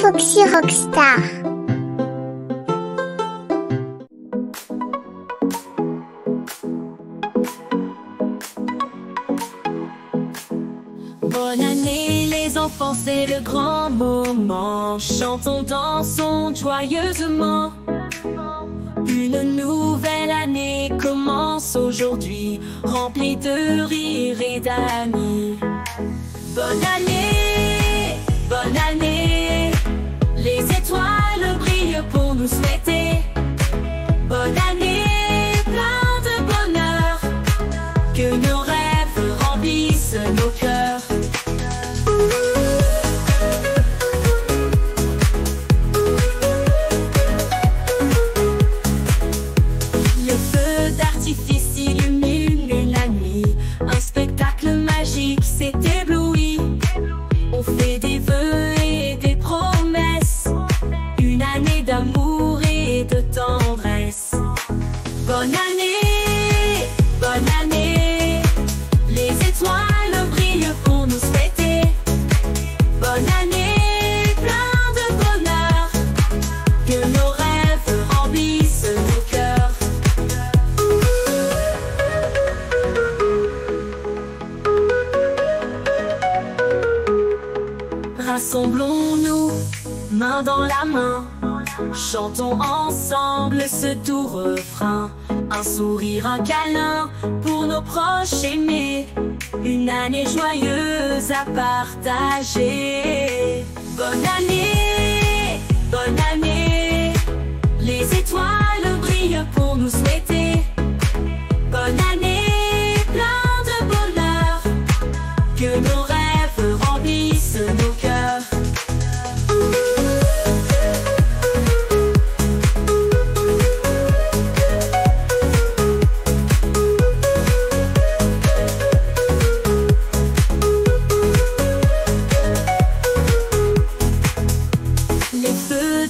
Foxy Rockstar. Bonne année les enfants, c'est le grand moment. Chantons, dansons joyeusement. Une nouvelle année commence aujourd'hui, remplie de rires et d'amis. Bonne année, les étoiles brillent pour nous souhaiter. Bonne année, plein de bonheur, que nos rêves remplissent nos cœurs. Le feu d'artifice illumine la nuit, un spectacle magique s'est ébloui. On fait des vœux et des promesses, une année d'amour et de tendresse. Bonne année, les étoiles brillent pour nous souhaiter. Bonne année, plein de bonheur, que nos rêves remplissent nos cœurs. Rassemblons-nous, main dans la main, chantons ensemble ce doux refrain. Un sourire, un câlin pour nos proches aimés, une année joyeuse à partager. Bonne année, les étoiles brillent pour nous souhaiter. Bonne année, plein de bonheur, que nos rêves remplissent nos cœurs.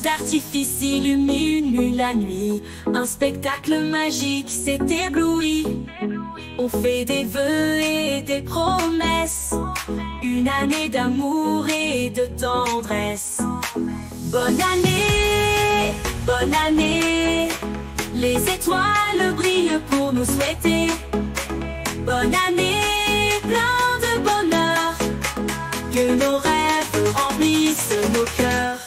L'artifice illumine la nuit, un spectacle magique s'est ébloui. On fait des vœux et des promesses, une année d'amour et de tendresse. Bonne année, les étoiles brillent pour nous souhaiter. Bonne année, plein de bonheur, que nos rêves remplissent nos cœurs.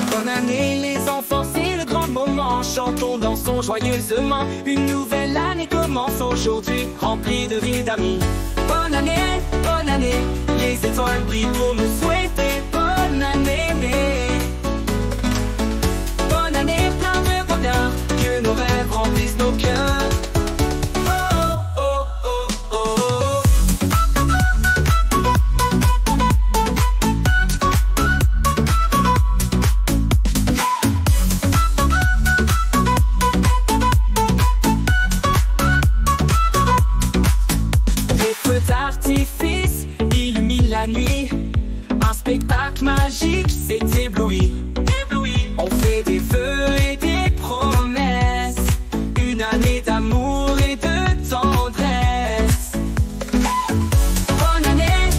Bonne année les enfants, c'est le grand moment. Chantons, dansons joyeusement. Une nouvelle année commence aujourd'hui, remplie de vie d'amis. Bonne année, les étoiles brillent pour nous souhaiter. Bonne année, plein de bonheur, que nos rêves remplissent nos cœurs. L'artifice illumine la nuit, un spectacle magique s'est ébloui. On fait des vœux et des promesses, une année d'amour et de tendresse. Bonne année,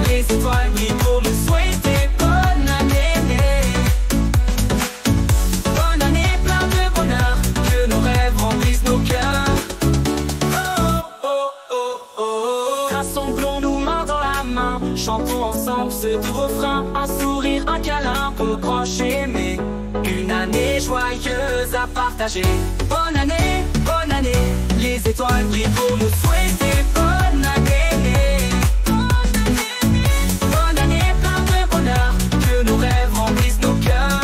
les étoiles brillent pour nous souhaiter. Bonne année, plein de bonheur, que nos rêves remplissent nos cœurs. Rassemblons-nous main dans la main, chantons ensemble ce doux refrain. Un sourire, un câlin pour nos proches aimés, une année joyeuse à partager. Bonne année, les étoiles brillent pour nous souhaiter. Bonne année, plein de bonheur, que nos rêves remplissent nos cœurs.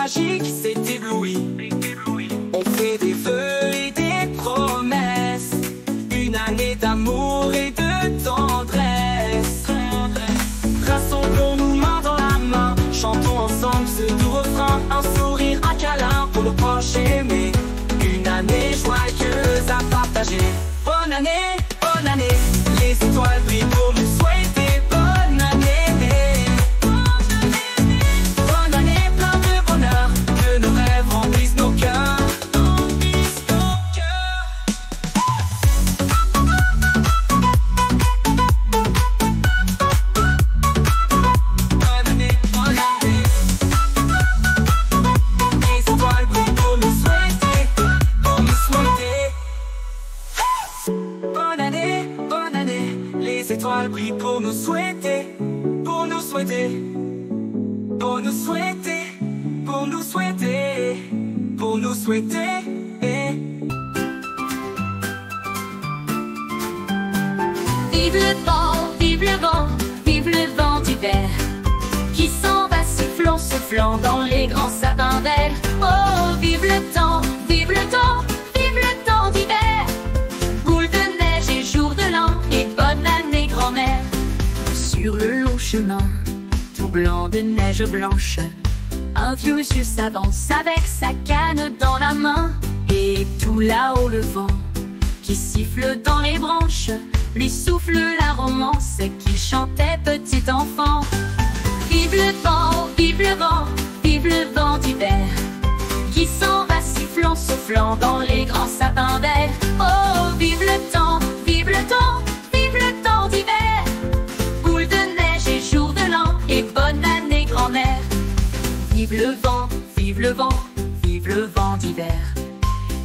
magique s'est ébloui. On fait des vœux et des promesses, une année d'amour et de tendresse. Rassemblons-nous main dans la main, chantons ensemble ce doux refrain, un sourire, un câlin pour le proche aimé, une année joyeuse à partager. Bonne année, les étoiles brillent pour nous souhaiter bonne année. Bonne année, plein de bonheur, que nos rêves remplissent nos cœurs. Bonne année, les étoiles brillent pour nous souhaiter, pour nous souhaiter. Bonne année, les étoiles brillent pour nous souhaiter, pour nous souhaiter, pour nous souhaiter, pour nous souhaiter, pour nous souhaiter. Vive le vent, vive le vent, vive le vent d'hiver, qui s'en va sifflant, soufflant dans les grands sapins verts. Oh, vive le temps, vive le temps, vive le temps d'hiver, boule de neige et jour de l'an, et bonne année grand-mère. Sur le long chemin, tout blanc de neige blanche, un vieux monsieur s'avance avec sa canne dans la main, et tout là-haut le vent qui siffle dans les branches lui souffle la romance qu'il chantait petit enfant. Vive le vent, vive le vent, vive le vent d'hiver, qui s'en va sifflant, soufflant dans les grands sapins verts. Oh, vive le temps, vive le temps, vive le temps d'hiver, boule de neige et jour de l'an, et bonne année grand-mère. Vive le vent, vive le vent, vive le vent d'hiver,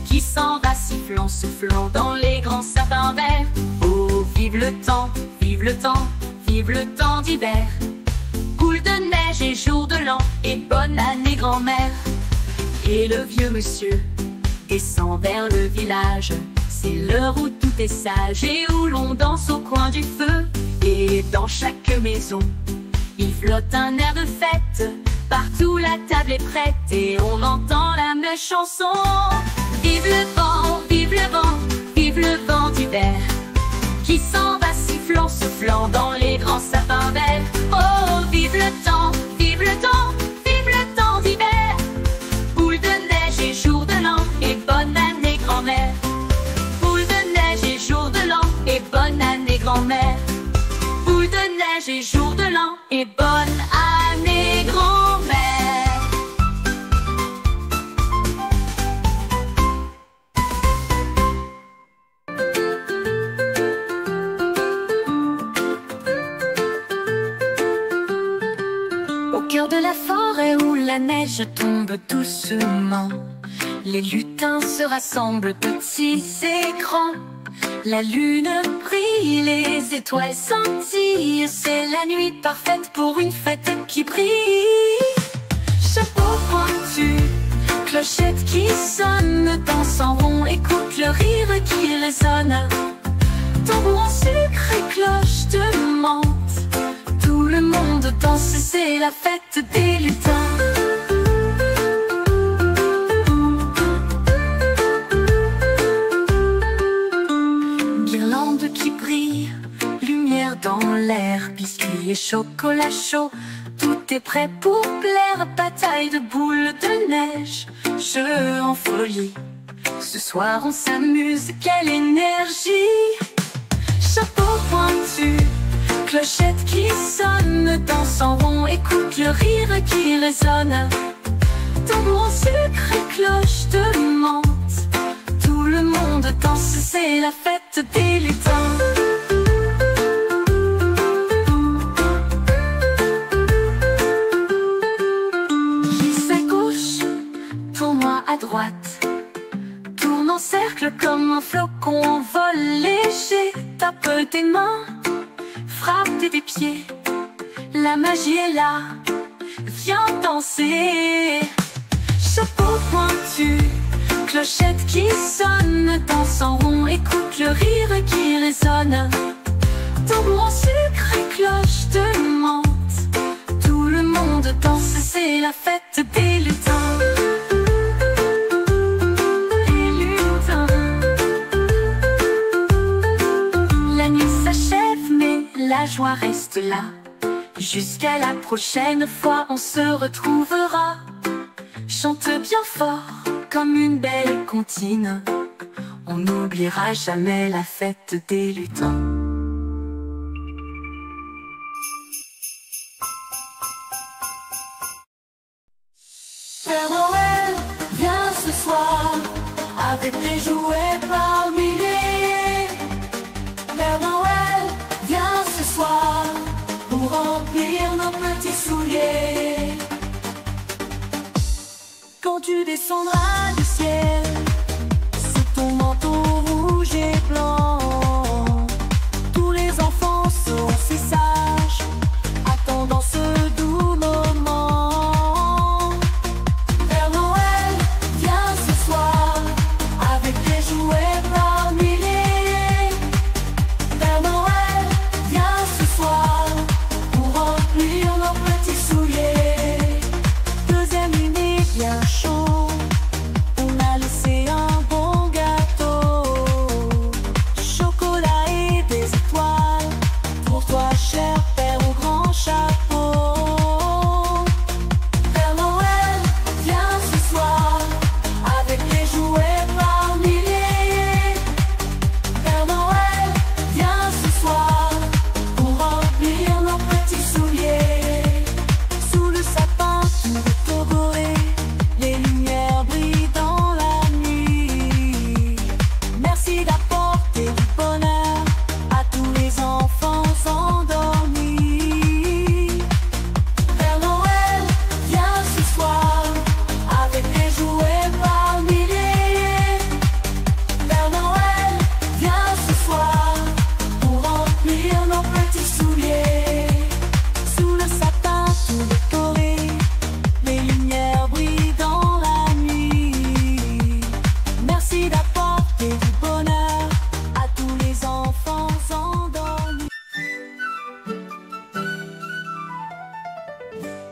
qui s'en va sifflant, soufflant dans les grands sapins verts. Oh, vive le temps, vive le temps, vive le temps d'hiver, boule de neige et jour de l'an, et bonne année grand-mère. Et le vieux monsieur descend vers le village, c'est l'heure où tout est sage et où l'on danse au coin du feu. Et dans chaque maison, il flotte un air de fête, partout la table est prête et on entend la même chanson. Vive le vent, vive le vent, vive le vent d'hiver, qui s'en va sifflant, soufflant dans les grands sapins verts. Oh, vive le temps, vive le temps, vive le temps d'hiver, boule de neige et jour de l'an, et bonne année grand-mère. Boule de neige et jour de l'an, et bonne année grand-mère. Boule de neige et jour de l'an, et bonne année grand-mère. Au cœur de la forêt où la neige tombe doucement, les lutins se rassemblent, petits et grands. La lune brille, les étoiles scintillent, c'est la nuit parfaite pour une fête qui brille. Chapeau pointu, clochette qui sonne, danse en rond, écoute le rire qui résonne. Tambour en sucre et cloche de menthe, tout le monde danse, c'est la fête des lutins. Guirlande qui brille, lumière dans l'air, biscuits et chocolat chaud, tout est prêt pour plaire. Bataille de boules de neige, jeu en folie, ce soir on s'amuse, quelle énergie. Chapeau pointu, clochette qui sonne, danse en rond, écoute le rire qui résonne. Tambour en sucre et cloche de menthe, tout le monde danse, c'est la fête des lutins. Glisse à gauche, tourne-moi à droite, tourne en cercle comme un flocon en vol léger. Tape tes mains, frappe tes pieds, la magie est là, viens danser. Chapeau pointu, clochette qui sonne, danse en rond, écoute le rire qui résonne. Tambour en sucre et cloche de menthe, tout le monde danse, c'est la fête des lutins. la joie reste là. Jusqu'à la prochaine fois, on se retrouvera. Chante bien fort, comme une belle comptine. On n'oubliera jamais la fête des lutins. Père Noël, viens ce soir, avec des jouets par milliers. Père Noël, viens ce soir, pour remplir nos petits souliers. Quand tu descendras du ciel, sous ton manteau rouge et blanc, tous les enfants seront si sages, attendant ce doux moment. Père Noël, viens ce soir, avec des jouets par milliers. Père Noël, viens ce soir, pour remplir nos petits souliers. Deuxième nuit bien chaud, on a laissé un bon gâteau, chocolat et des étoiles, pour toi cher père au grand chapeau. Père Noël, viens ce soir, avec des jouets par milliers. Père Noël, viens ce soir, pour remplir nos petits souliers. Sous le sapin tout décoré, les lumières brillent dans la nuit. Merci d'apporter du bonheur à tous les enfants endormis. Père Noël, viens ce soir, avec des jouets par milliers. Père Noël, viens ce soir, pour remplir nos petits souliers. Sous le sapin tout décoré, les lumières brillent dans la nuit. Merci d'apporter du bonheur à tous les enfants endormis.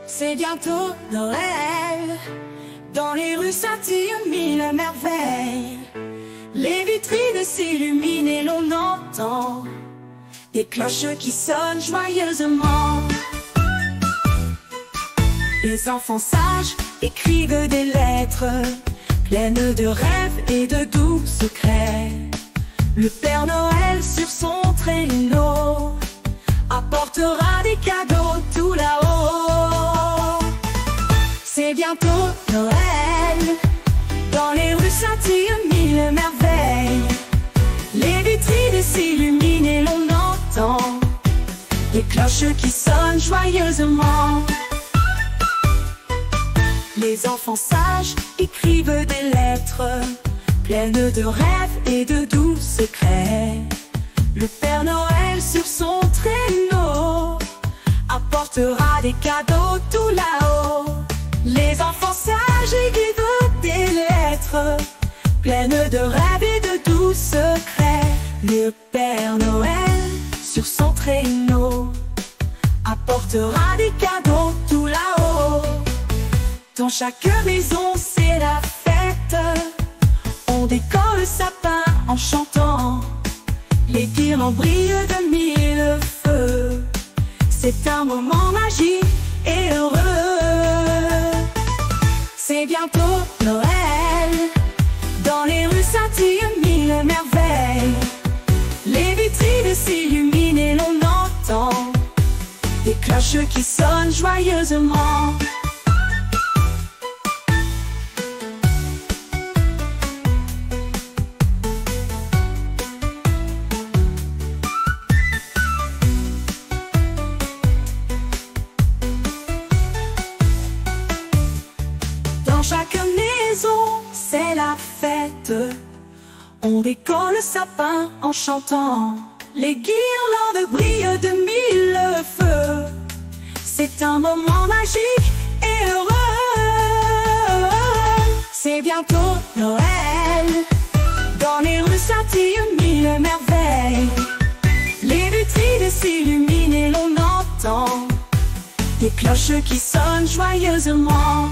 C'est bientôt Noël, dans les rues scintillent mille merveilles. Les vitrines s'illuminent et l'on entend des cloches qui sonnent joyeusement. Les enfants sages écrivent des lettres pleines de rêves et de doux secrets. Le Père Noël sur son traîneau apportera des cadeaux tout là-haut. C'est bientôt Noël, dans les rues scintillent mille merveilles. Les vitrines s'illuminent et l'on entend des cloches qui sonnent joyeusement. Les enfants sages écrivent des lettres pleines de rêves et de doux secrets. Le Père Noël sur son traîneau apportera des cadeaux tout là-haut. Les enfants sages écrivent des lettres pleines de rêves et de doux secrets. Le Père Noël sur son traîneau apportera des cadeaux tout là-haut. Dans chaque maison c'est la fête, on décore le sapin en chantant. Les guirlandes brillent de mille feux, c'est un moment magique et heureux. C'est bientôt Noël, dans les rues scintillent mille merveilles. Les vitrines s'illuminent et l'on entend des cloches qui sonnent joyeusement. Dans chaque maison, c'est la fête. On décore le sapin en chantant. Les guirlandes brillent de mille feux. C'est un moment magique et heureux. C'est bientôt Noël. Dans les rues scintillent mille merveilles. Les vitrines s'illuminent et l'on entend des cloches qui sonnent joyeusement.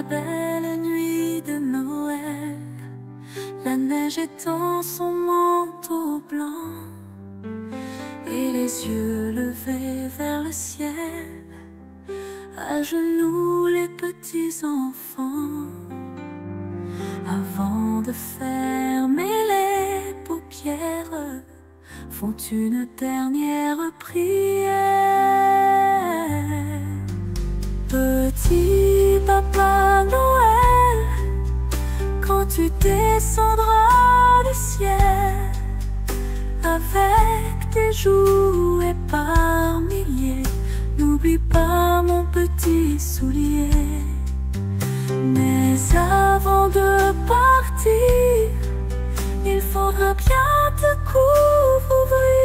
belle nuit de Noël, la neige étend son manteau blanc et les yeux levés vers le ciel, à genoux les petits enfants, avant de fermer les paupières, font une dernière prière. Petit Papa Noël, quand tu descendras du ciel, avec tes jouets par milliers, n'oublie pas mon petit soulier. Mais avant de partir, il faudra bien te couvrir.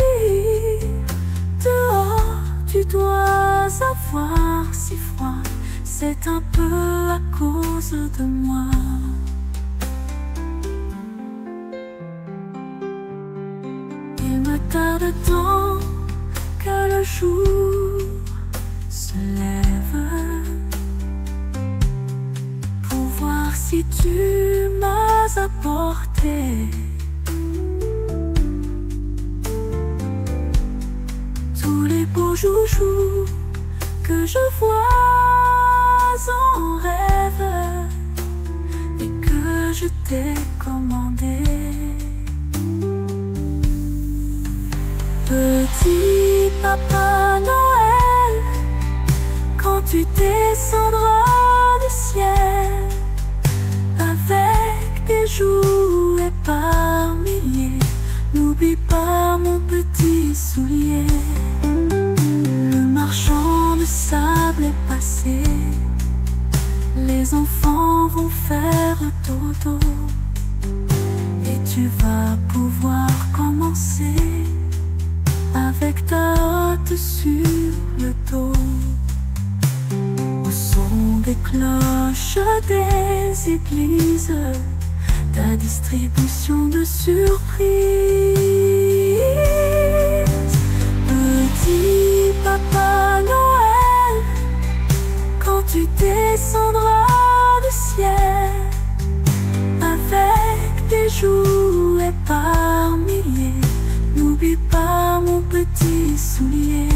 Dehors, tu dois avoir si froid, c'est un peu à cause de moi. Il me tarde tant que le jour se lève pour voir si tu m'as apporté tous les beaux joujoux que je vois en rêve et que je t'ai commandé. Petit Papa Noël, quand tu descendras du ciel, avec tes jouets par milliers, n'oublie pas mon petit soulier. Le marchand de sable est passé, les enfants vont faire dodo, et tu vas pouvoir commencer avec ta hotte sur le dos. Au son des cloches des églises, ta distribution de surprises. Petit Papa Noël, quand tu descendras du ciel, avec tes jouets par milliers, n'oublie pas mon petit soulier.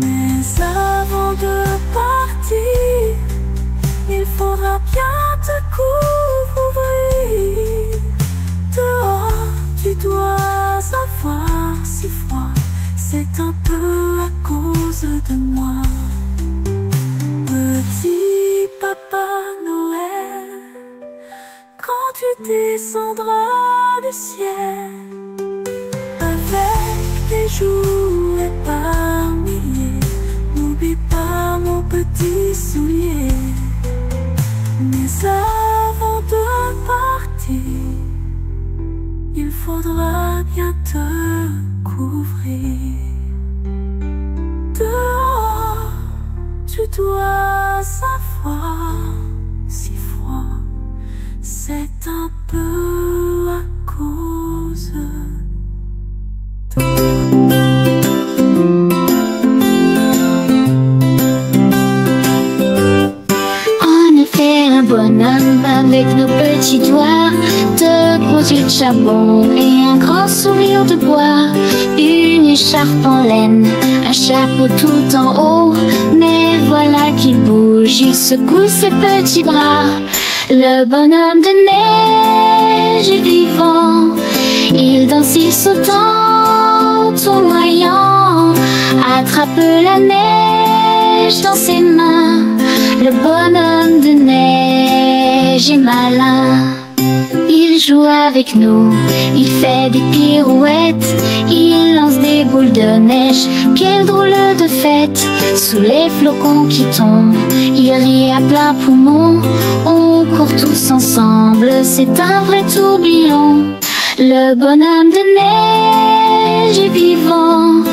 Mais avant de partir, il faudra bien te couvrir. Dehors, tu dois avoir si froid, c'est un peu à cause de moi. Petit Papa Noël, quand tu descendras du ciel, avec tes jouets par milliers, n'oublie pas mon petit soulier. Mais avant de partir, il faudra bien te couvrir. Dehors, tu dois avoir si froid, c'est un peu à cause de On a fait un bonhomme avec nos petits doigts, de gros yeux de charbon et un grand sourire de bois, une écharpe en laine, un chapeau tout en haut, mais voilà qu'il bouge, il secoue ses petits bras. Le bonhomme de neige est vivant, il danse, il sautant, tournoyant, attrape la neige dans ses mains. Le bonhomme de neige est malin. Il joue avec nous, il fait des pirouettes, il lance des boules de neige. Quelle drôle de fête, sous les flocons qui tombent, il rit à plein poumon. On court tous ensemble, c'est un vrai tourbillon. Le bonhomme de neige est vivant,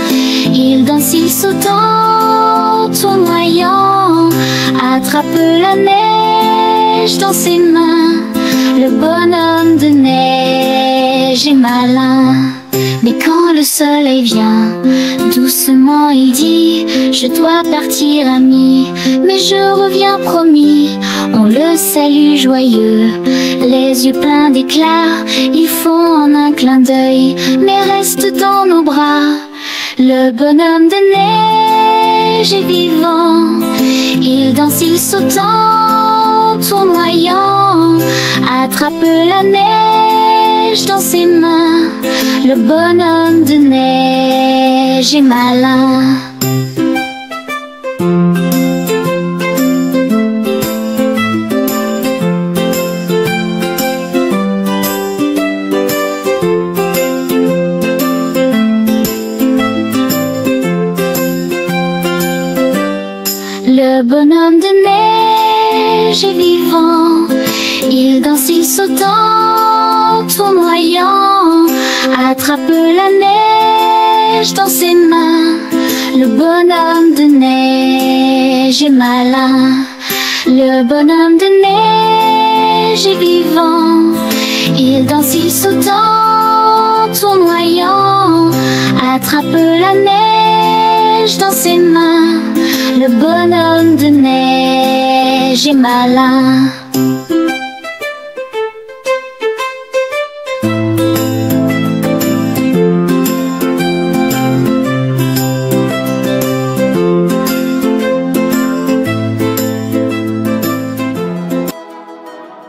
il danse, il sautant, tournoyant, attrape la neige dans ses mains. Le bonhomme de neige est malin. Mais quand le soleil vient, doucement il dit: je dois partir ami, mais je reviens promis. On le salue joyeux, les yeux pleins d'éclat. Ils font en un clin d'œil, mais reste dans nos bras. Le bonhomme de neige est vivant, il danse, il saute en tournoyant, attrape la neige dans ses mains. Le bonhomme de neige est malin. Le bonhomme de neige est vivant, il danse, il saute en tournoyant, attrape la neige dans ses mains. Le bonhomme de neige est malin. Le bonhomme de neige est vivant, il danse, il saute en tournoyant, attrape la neige dans ses mains. Le bonhomme de neige est malin.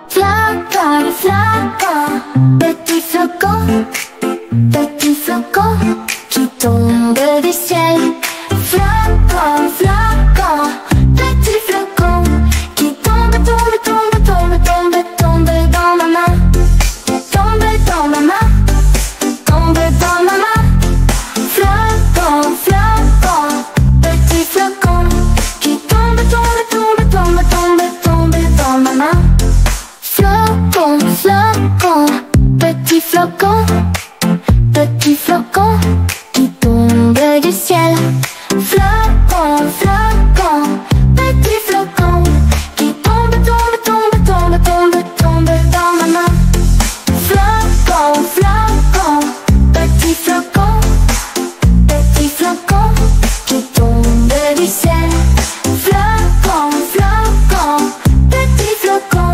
Flocon, flocon, petit flocon, petit flocon qui tombe du ciel. Flocon, flocon, petit flocon qui tombe, tombe, tombe, tombe, tombe, tombe dans ma main. Tombe dans ma main, tombe dans ma main. Flocon, flocon, petit flocon qui tombe, tombe, tombe, tombe, tombe, tombe dans ma main. Flocon, flocon, petit flocon, petit flocon qui tombe du ciel. Flocon, flocon, petit flocon qui tombe, tombe, tombe, tombe, tombe, tombe dans ma main. Flocon, flocon, petit flocon qui tombe du ciel. Flocon, flocon, petit flocon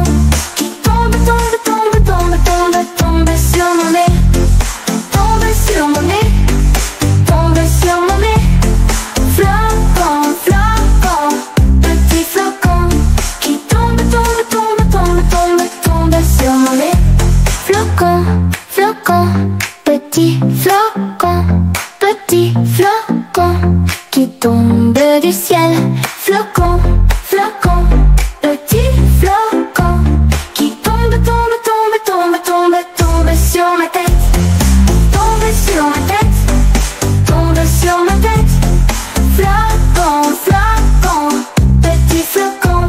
qui tombe, tombe, tombe, tombe, tombe, tombe sur mon nez. Tombe sur mon nez, tombe sur mon nez. Flocon, flocon, petit flocon qui tombe, tombe, tombe, tombe, tombe, tombe sur mon nez. Flocon, flocon, petit flocon qui tombe du ciel. Flocon, flocon, petit flocon qui tombe, tombe, tombe, tombe, tombe, tombe sur ma tête. Tombe sur ma tête, tombe sur ma tête. Flocon, flocon, petit flocon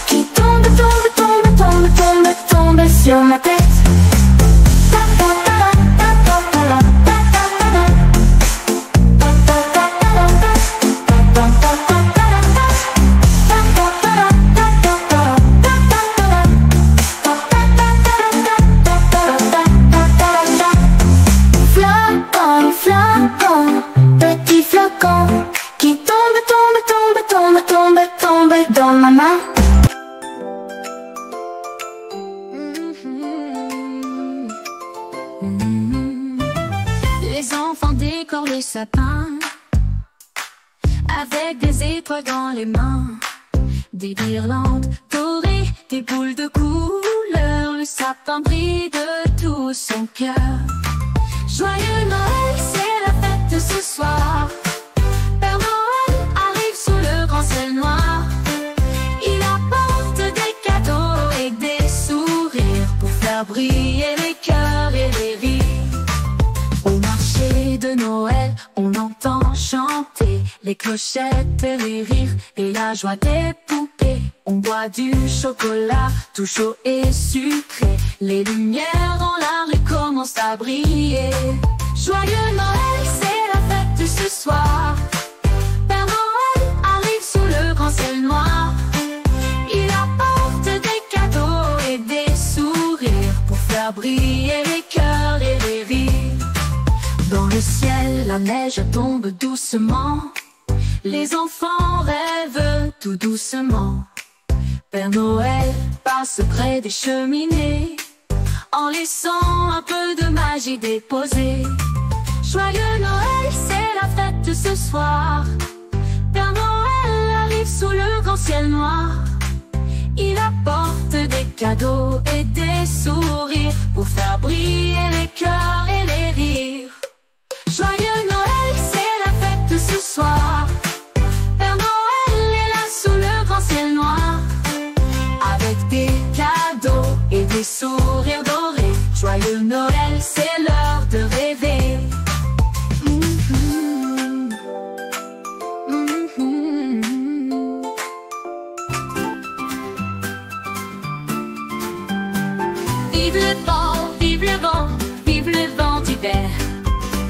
qui tombe, tombe, tombe, tombe, tombe, tombe sur ma tête. Flocon, flocon, petit flocon qui tombe, tombe, tombe, tombe, tombe, tombe dans ma main. Les enfants décorent les sapins avec des étoiles dans les mains, des guirlandes dorées, des boules de couleur. Le sapin brille de tout son cœur. Joyeux Noël, c'est la fête ce soir. Père Noël arrive sous le grand ciel noir. Il apporte des cadeaux et des sourires pour faire briller les cœurs et les rires. Au marché de Noël, on entend chanter les clochettes et les rires et la joie des poupées. On boit du chocolat tout chaud et sucré. Les lumières dans la rue commencent à briller. Joyeux Noël, c'est la fête ce soir. Père Noël arrive sous le grand ciel noir. Il apporte des cadeaux et des sourires pour faire briller les cœurs et les rires. Dans le La neige tombe doucement, les enfants rêvent tout doucement. Père Noël passe près des cheminées, en laissant un peu de magie déposée. Joyeux Noël, c'est la fête ce soir. Père Noël arrive sous le grand ciel noir. Il apporte des cadeaux et des sourires pour faire briller les cœurs et les rires. Joyeux Noël, c'est la fête ce soir. Père Noël est là sous le grand ciel noir, avec des cadeaux et des sourires dorés. Joyeux Noël, c'est l'heure de rêver. Vive le vent, vive le vent, vive le vent d'hiver,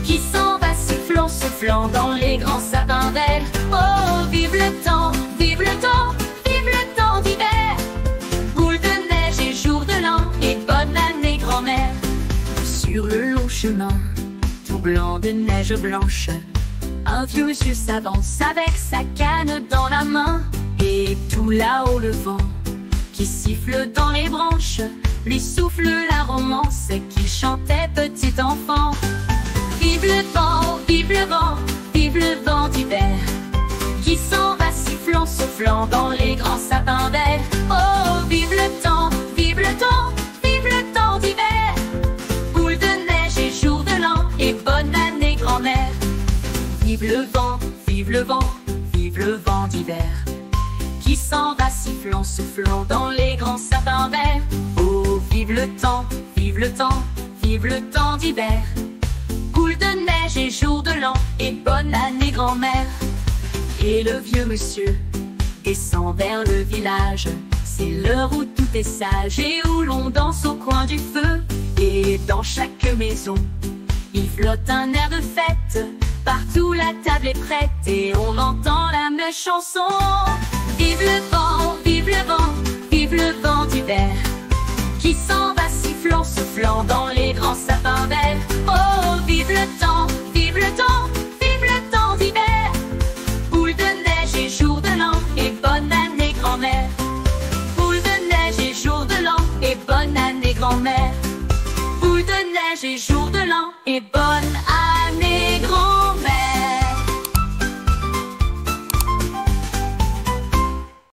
qui s'en va sifflant, soufflant dans les grands sapins verts. Oh, vive le temps, vive le temps, vive le temps d'hiver. Boule de neige et jour de l'an, et bonne année grand-mère. Sur le long chemin, tout blanc de neige blanche, un vieux monsieur s'avance avec sa canne dans la main. Et tout là-haut le vent, qui siffle dans les branches, lui souffle la romance qu'il chantait petit enfant. Vive le vent, vive le vent, vive le vent d'hiver, qui s'en va sifflant, soufflant dans les grands sapins verts. Oh, vive le temps, vive le temps, vive le temps d'hiver. Boule de neige et jour de l'an, et bonne année grand-mère. Vive le vent, vive le vent, vive le vent d'hiver, qui s'en va sifflant, soufflant dans les grands sapins verts. Oh, vive le temps, vive le temps, vive le temps d'hiver. Boule de neige et jour de l'an, et bonne année grand-mère. Et le vieux monsieur descend vers le village. C'est l'heure où tout est sage et où l'on danse au coin du feu. Et dans chaque maison, il flotte un air de fête. Partout la table est prête et on entend la même chanson. Vive le vent, vive le vent, vive le vent d'hiver, qui s'en va sifflant, soufflant dans les grands sapins verts. Oh,